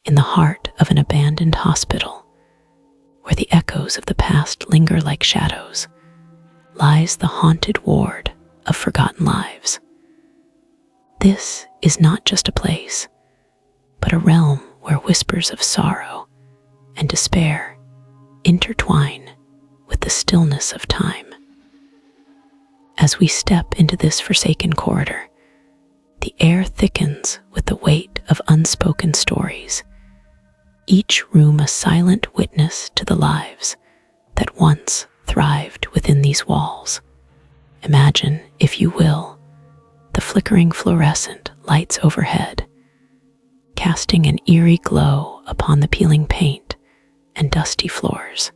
in the heart of an abandoned hospital, where the echoes of the past linger like shadows, lies the haunted ward of forgotten lives. This is not just a place, but a realm where whispers of sorrow and despair intertwine with the stillness of time. As we step into this forsaken corridor, the air thickens with the weight of unspoken stories, each room a silent witness to the lives that once thrived within these walls. Imagine, if you will, the flickering fluorescent lights overhead, casting an eerie glow upon the peeling paint and dusty floors.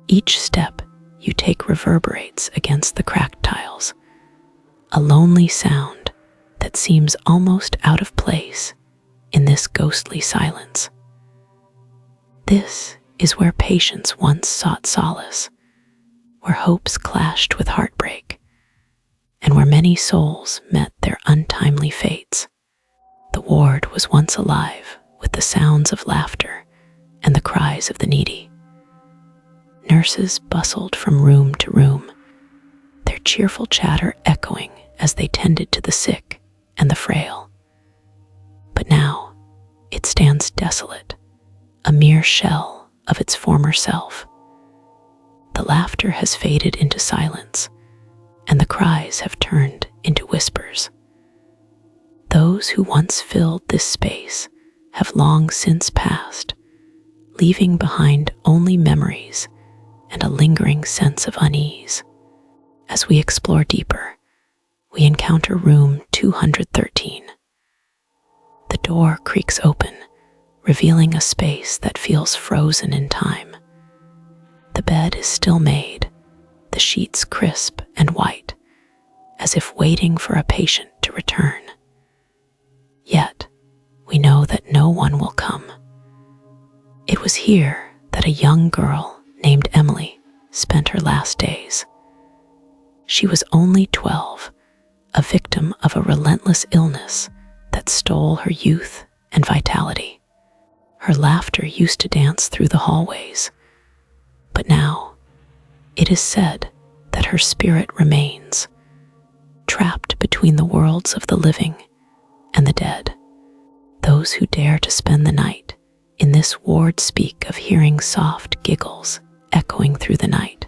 Each step you take reverberates against the cracked tiles, a lonely sound that seems almost out of place in this ghostly silence. This is where patience once sought solace, where hopes clashed with heartbreak, and where many souls met their untimely fates. The ward was once alive with the sounds of laughter and the cries of the needy. Nurses bustled from room to room, their cheerful chatter echoing as they tended to the sick and the frail. But now it stands desolate, a mere shell of its former self. The laughter has faded into silence, and the cries have turned into whispers. Those who once filled this space have long since passed, leaving behind only memories and a lingering sense of unease. As we explore deeper, we encounter room 213. The door creaks open, revealing a space that feels frozen in time. The bed is still made, the sheets crisp and white, as if waiting for a patient to return. Yet, we know that no one will come. It was here that a young girl named Emily spent her last days. She was only 12, a victim of a relentless illness that stole her youth and vitality. Her laughter used to dance through the hallways, but now it is said that her spirit remains, trapped between the worlds of the living and the dead. Those who dare to spend the night in this ward speak of hearing soft giggles echoing through the night,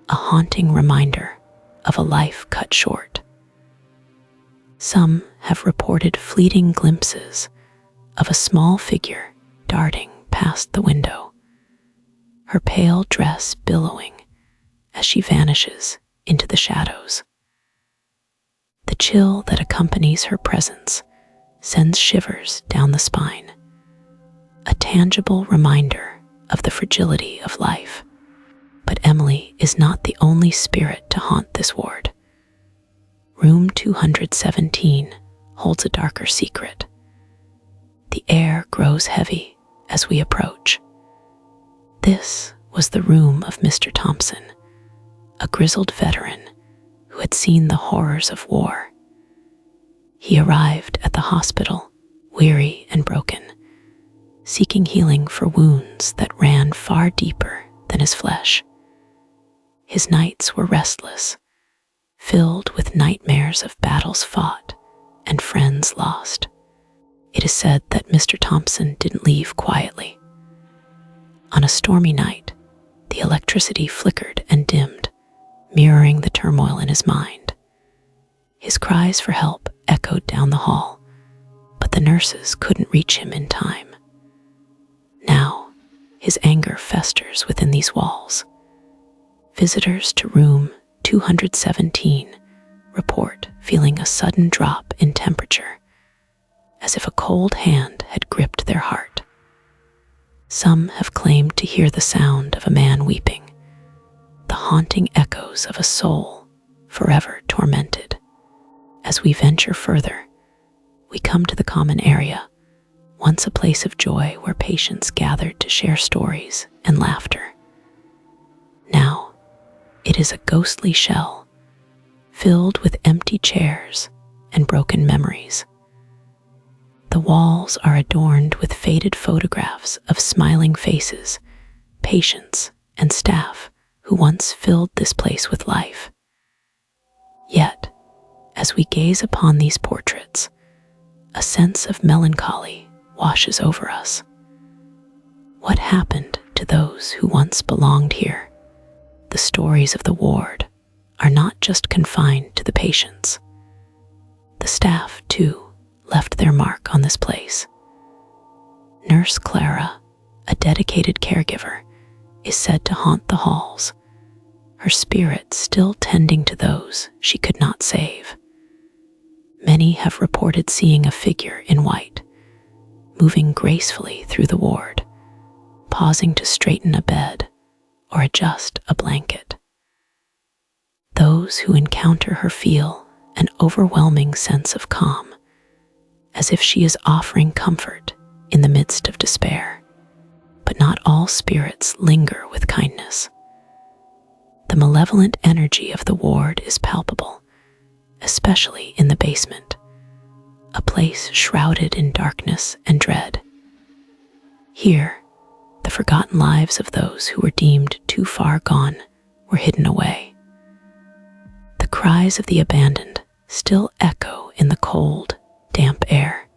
a haunting reminder of a life cut short. Some have reported fleeting glimpses of a small figure darting past the window, her pale dress billowing as she vanishes into the shadows. The chill that accompanies her presence sends shivers down the spine, a tangible reminder of the fragility of life. But Emily is not the only spirit to haunt this ward. Room 217 holds a darker secret. The air grows heavy as we approach. This was the room of Mr. Thompson, a grizzled veteran who had seen the horrors of war. He arrived at the hospital, weary and broken, seeking healing for wounds that ran far deeper than his flesh. His nights were restless, filled with nightmares of battles fought and friends lost. It is said that Mr. Thompson didn't leave quietly. On a stormy night, the electricity flickered and dimmed, mirroring the turmoil in his mind. His cries for help echoed down the hall, but the nurses couldn't reach him in time. Now, his anger festers within these walls. Visitors to room 217 report feeling a sudden drop in temperature, as if a cold hand had gripped their heart. Some have claimed to hear the sound of a man weeping, the haunting echoes of a soul forever tormented. As we venture further, we come to the common area, once a place of joy where patients gathered to share stories and laughter. Now, it is a ghostly shell, filled with empty chairs and broken memories. The walls are adorned with faded photographs of smiling faces, patients, and staff who once filled this place with life. Yet, as we gaze upon these portraits, a sense of melancholy washes over us. What happened to those who once belonged here? The stories of the ward are not just confined to the patients. The staff, too, left their mark on this place. Nurse Clara, a dedicated caregiver, is said to haunt the halls, her spirit still tending to those she could not save. Many have reported seeing a figure in white, moving gracefully through the ward, pausing to straighten a bed or adjust a blanket. Those who encounter her feel an overwhelming sense of calm, as if she is offering comfort in the midst of despair. But not all spirits linger with kindness. The malevolent energy of the ward is palpable, especially in the basement, a place shrouded in darkness and dread. Here, the forgotten lives of those who were deemed too far gone were hidden away. The cries of the abandoned still echo in the cold, damp air.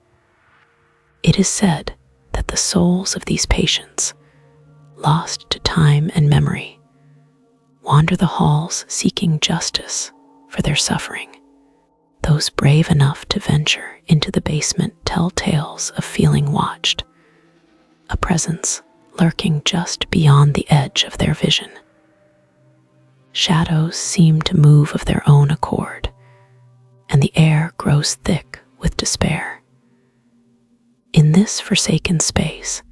It is said that the souls of these patients, lost to time and memory, wander the halls seeking justice for their suffering. Those brave enough to venture into the basement tell tales of feeling watched, a presence lurking just beyond the edge of their vision. Shadows seem to move of their own accord, and the air grows thick with despair. In this forsaken space,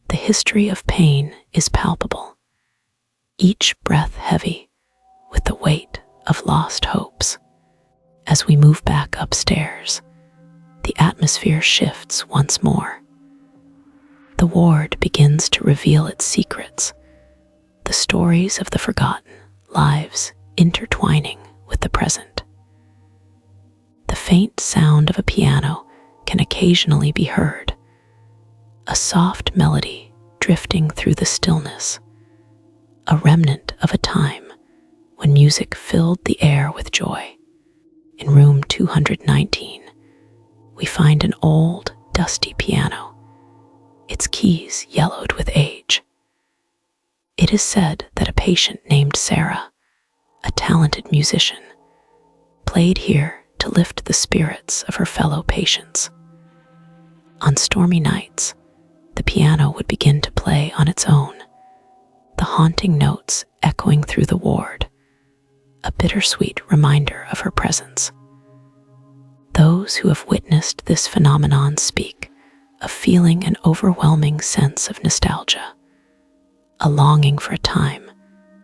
the history of pain is palpable, each breath heavy with the weight of lost hopes. As we move back upstairs, the atmosphere shifts once more. The ward begins to reveal its secrets, the stories of the forgotten lives intertwining with the present. The faint sound of a piano can occasionally be heard, a soft melody drifting through the stillness, a remnant of a time when music filled the air with joy. In room 219, we find an old, dusty piano, its keys yellowed with age. It is said that a patient named Sarah, a talented musician, played here to lift the spirits of her fellow patients. On stormy nights, the piano would begin to play on its own, the haunting notes echoing through the ward, a bittersweet reminder of her presence. Those who have witnessed this phenomenon speak of feeling an overwhelming sense of nostalgia, a longing for a time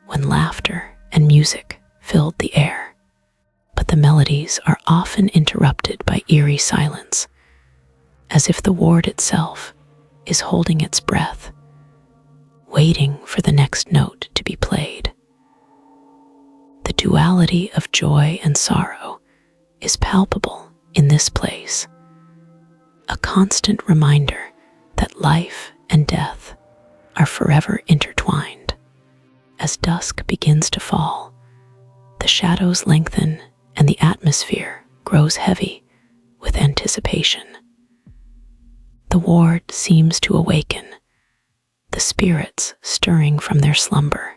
when laughter and music filled the air. But the melodies are often interrupted by eerie silence, as if the ward itself is holding its breath, waiting for the next note to be played. The duality of joy and sorrow is palpable in this place, a constant reminder that life and death are forever intertwined. As dusk begins to fall, the shadows lengthen and the atmosphere grows heavy with anticipation. The ward seems to awaken, the spirits stirring from their slumber.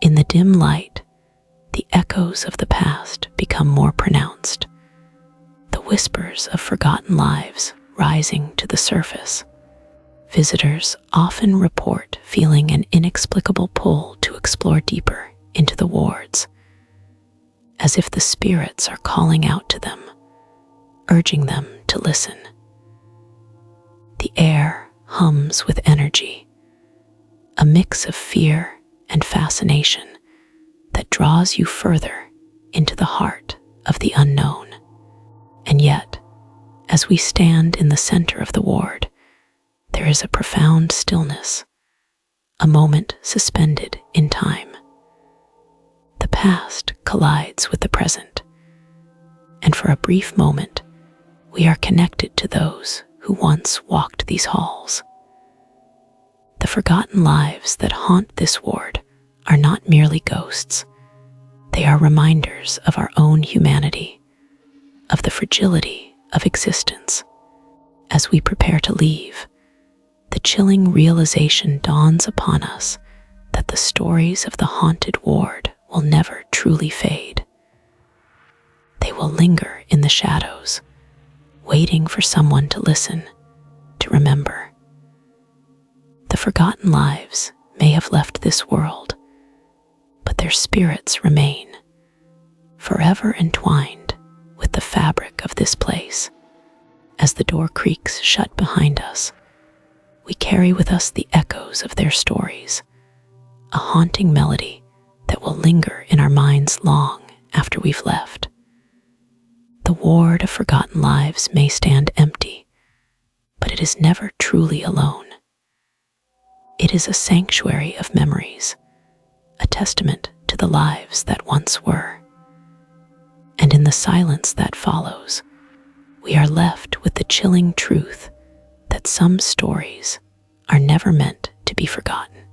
In the dim light, the echoes of the past become more pronounced, the whispers of forgotten lives rising to the surface. Visitors often report feeling an inexplicable pull to explore deeper into the wards, as if the spirits are calling out to them, urging them to listen. The air hums with energy, a mix of fear and fascination that draws you further into the heart of the unknown. And yet, as we stand in the center of the ward, there is a profound stillness, a moment suspended in time. The past collides with the present, and for a brief moment, we are connected to those who once walked these halls. The forgotten lives that haunt this ward are not merely ghosts. They are reminders of our own humanity, of the fragility of existence. As we prepare to leave, the chilling realization dawns upon us that the stories of the haunted ward will never truly fade. They will linger in the shadows, waiting for someone to listen, to remember. The forgotten lives may have left this world, but their spirits remain, forever entwined with the fabric of this place. As the door creaks shut behind us, we carry with us the echoes of their stories, a haunting melody that will linger in our minds long after we've left. The ward of forgotten lives may stand empty, but it is never truly alone. It is a sanctuary of memories, a testament to the lives that once were. And in the silence that follows, we are left with the chilling truth that some stories are never meant to be forgotten.